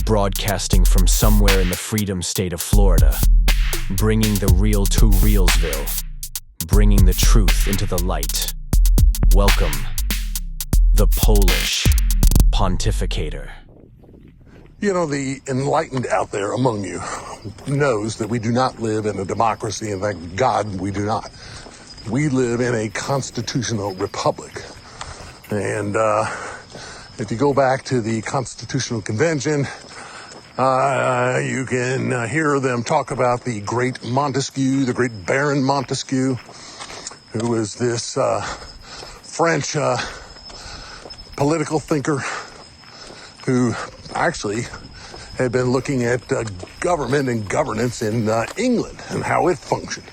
broadcasting from somewhere in the freedom state of Florida, bringing the real to Realsville, bringing the truth into the light. Welcome, the Polish Pontificator. You know, the enlightened out there among you knows that we do not live in a democracy, and thank God we do not. We live in a constitutional republic. And if you go back to the Constitutional Convention, you can hear them talk about the great Montesquieu, the great Baron Montesquieu, who was this French political thinker who actually had been looking at government and governance in England and how it functioned.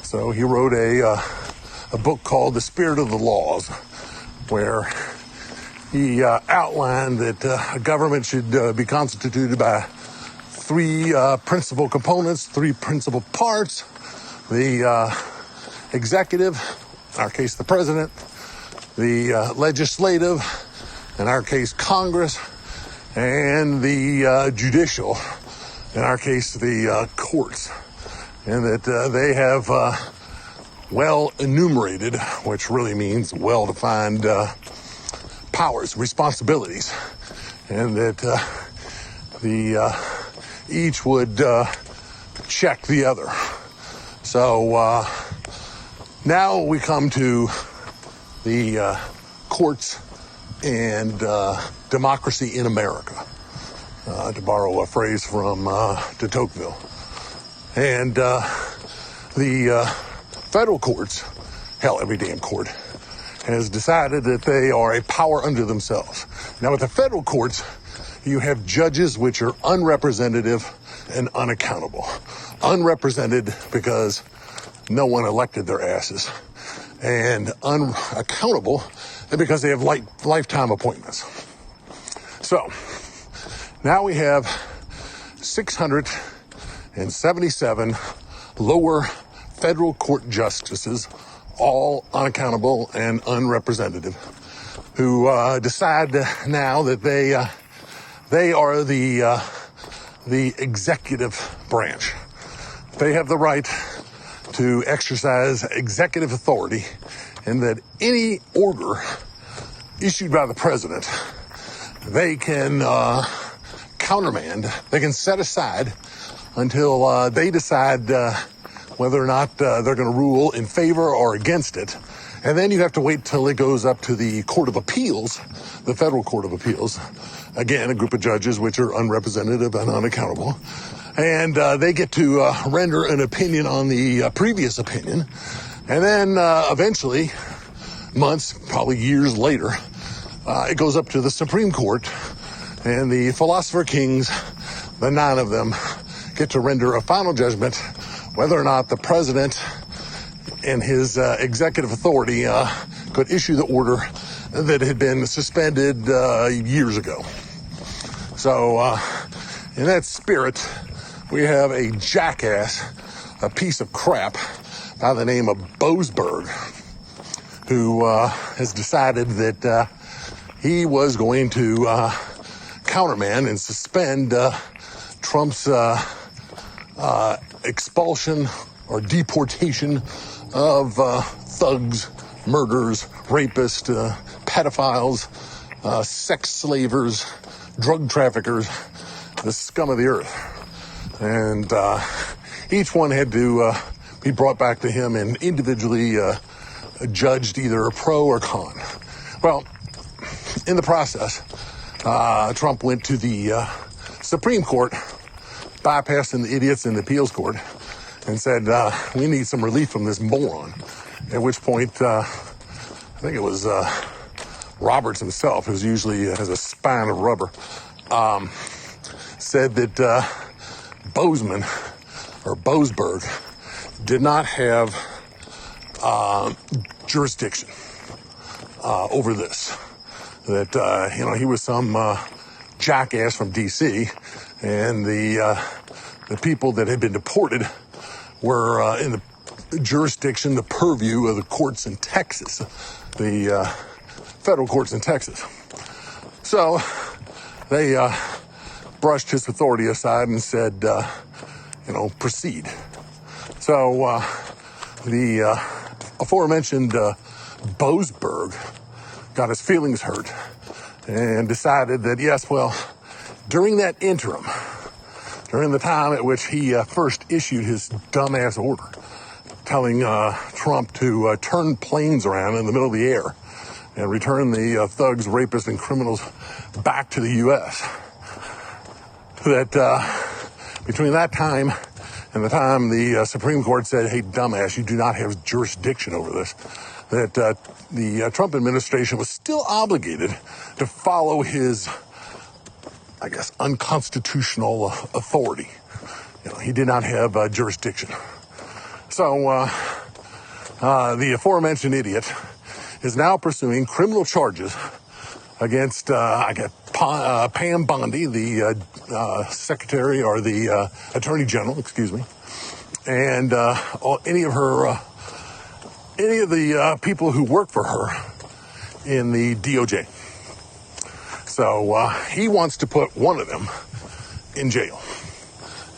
So he wrote a book called The Spirit of the Laws, where he outlined that a government should be constituted by three principal components, three principal parts: the executive, in our case the president, the legislative, in our case Congress, and the judicial, in our case the courts. And that they have well enumerated, which really means well-defined powers, responsibilities, and that each would check the other. So now we come to the courts and democracy in America, to borrow a phrase from de Tocqueville. And the federal courts, hell, every damn court, has decided that they are a power unto themselves. Now, with the federal courts, you have judges which are unrepresentative and unaccountable. Unrepresented because no one elected their asses, and unaccountable because they have lifetime appointments. So now we have 677 lower federal court justices, all unaccountable and unrepresentative, who decide now that they are the executive branch. They have the right to exercise executive authority, and that any order issued by the president, they can countermand, they can set aside until they decide whether or not they're going to rule in favor or against it. And then you have to wait till it goes up to the Court of Appeals, the Federal Court of Appeals. Again, a group of judges which are unrepresentative and unaccountable. And they get to render an opinion on the previous opinion. And then eventually, months, probably years later, it goes up to the Supreme Court. And the philosopher kings, the 9 of them, get to render a final judgment whether or not the president and his executive authority could issue the order that had been suspended years ago. So in that spirit, we have a jackass, a piece of crap by the name of Boasberg, who has decided that he was going to countermand and suspend Trump's expulsion or deportation of thugs, murderers, rapists, pedophiles, sex slavers, drug traffickers, the scum of the earth. And each one had to be brought back to him and individually judged either pro or con. Well, in the process, Trump went to the Supreme Court, bypassing the idiots in the appeals court, and said, we need some relief from this moron. At which point, I think it was Roberts himself, who usually has a spine of rubber, said that Boasberg did not have jurisdiction over this. That, he was some jackass from D.C., and the people that had been deported were in the jurisdiction, the purview of the courts in Texas, the federal courts in Texas. So they brushed his authority aside and said, proceed. So the aforementioned Boasberg got his feelings hurt and decided that, yes, well, during that interim, during the time at which he first issued his dumbass order telling Trump to turn planes around in the middle of the air and return the thugs, rapists, and criminals back to the U.S., that between that time and the time the Supreme Court said, hey, dumbass, you do not have jurisdiction over this, that the Trump administration was still obligated to follow his, I guess, unconstitutional authority. He did not have jurisdiction. So the aforementioned idiot is now pursuing criminal charges against, Pam Bondi, the secretary or the attorney general, and any of the people who work for her in the DOJ. So he wants to put one of them in jail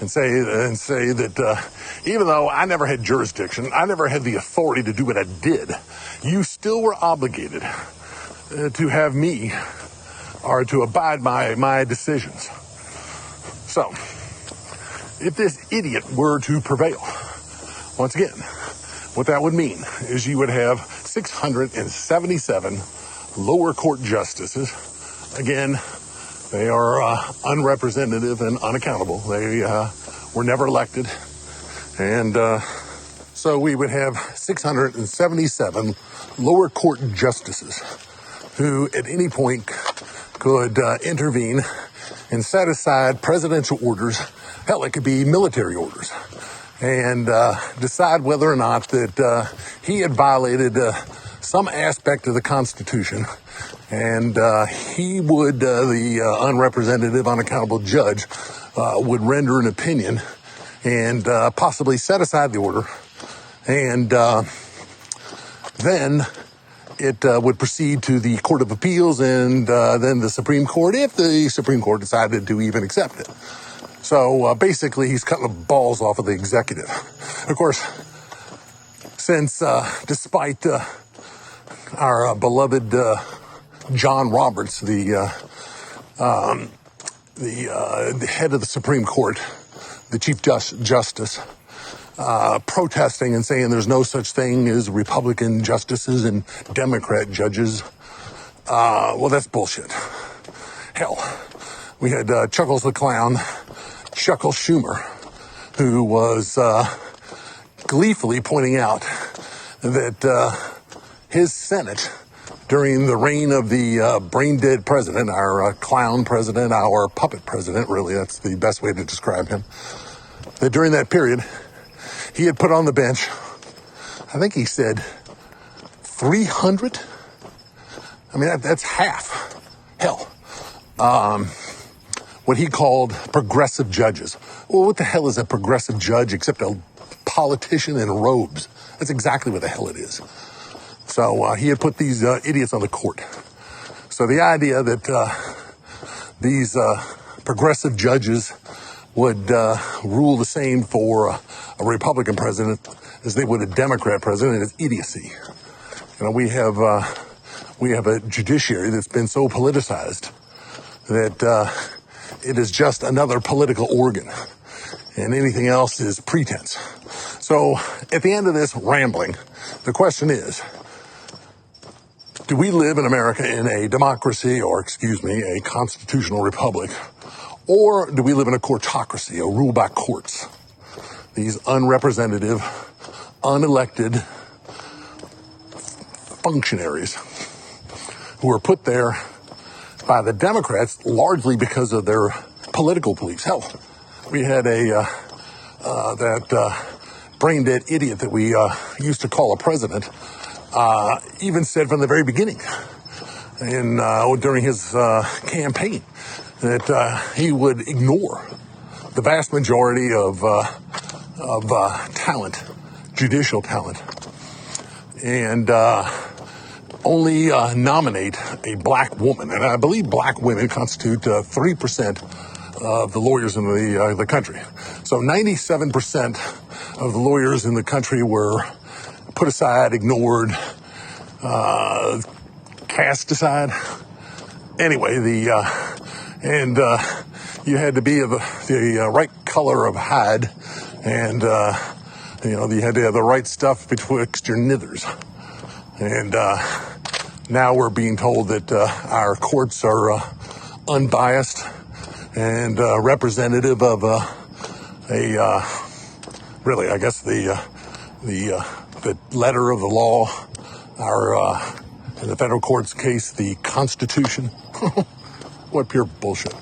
and say that even though I never had jurisdiction, I never had the authority to do what I did, you still were obligated to have me or to abide by my decisions. So if this idiot were to prevail, once again, what that would mean is you would have 677 lower court justices. Again, they are unrepresentative and unaccountable. They were never elected. And so we would have 677 lower court justices who at any point could intervene and set aside presidential orders. Hell, it could be military orders, and decide whether or not that he had violated some aspect of the Constitution. And he would, the unrepresentative, unaccountable judge, would render an opinion and possibly set aside the order. And then it would proceed to the Court of Appeals and then the Supreme Court, if the Supreme Court decided to even accept it. So basically, he's cutting the balls off of the executive. Of course, since despite our beloved John Roberts, the head of the Supreme Court, the Chief Justice, protesting and saying there's no such thing as Republican justices and Democrat judges. Well, that's bullshit. Hell, we had Chuckles the Clown, Chuckles Schumer, who was gleefully pointing out that his Senate, during the reign of the brain-dead president, our clown president, our puppet president, really, that's the best way to describe him, that during that period, he had put on the bench, I think he said 300? I mean, that's half. Hell. What he called progressive judges. Well, what the hell is a progressive judge except a politician in robes? That's exactly what the hell it is. So he had put these idiots on the court. So the idea that these progressive judges would rule the same for a Republican president as they would a Democrat president is idiocy. We have a judiciary that's been so politicized that it is just another political organ, and anything else is pretense. So at the end of this rambling, the question is, do we live in America in a democracy, or a constitutional republic, or do we live in a courtocracy, a rule by courts? These unrepresentative, unelected functionaries who are put there by the Democrats largely because of their political beliefs. Hell, we had that brain-dead idiot that we used to call a president even said from the very beginning during his campaign that he would ignore the vast majority of talent, judicial talent, and only nominate a black woman. And I believe black women constitute 3% of the lawyers in the country. So 97% of the lawyers in the country were put aside, ignored, cast aside. Anyway, you had to be of the right color of hide, and you had to have the right stuff betwixt your nithers. And now we're being told that our courts are unbiased and representative of really, I guess the letter of the law. In the federal court's case, the Constitution. What pure bullshit.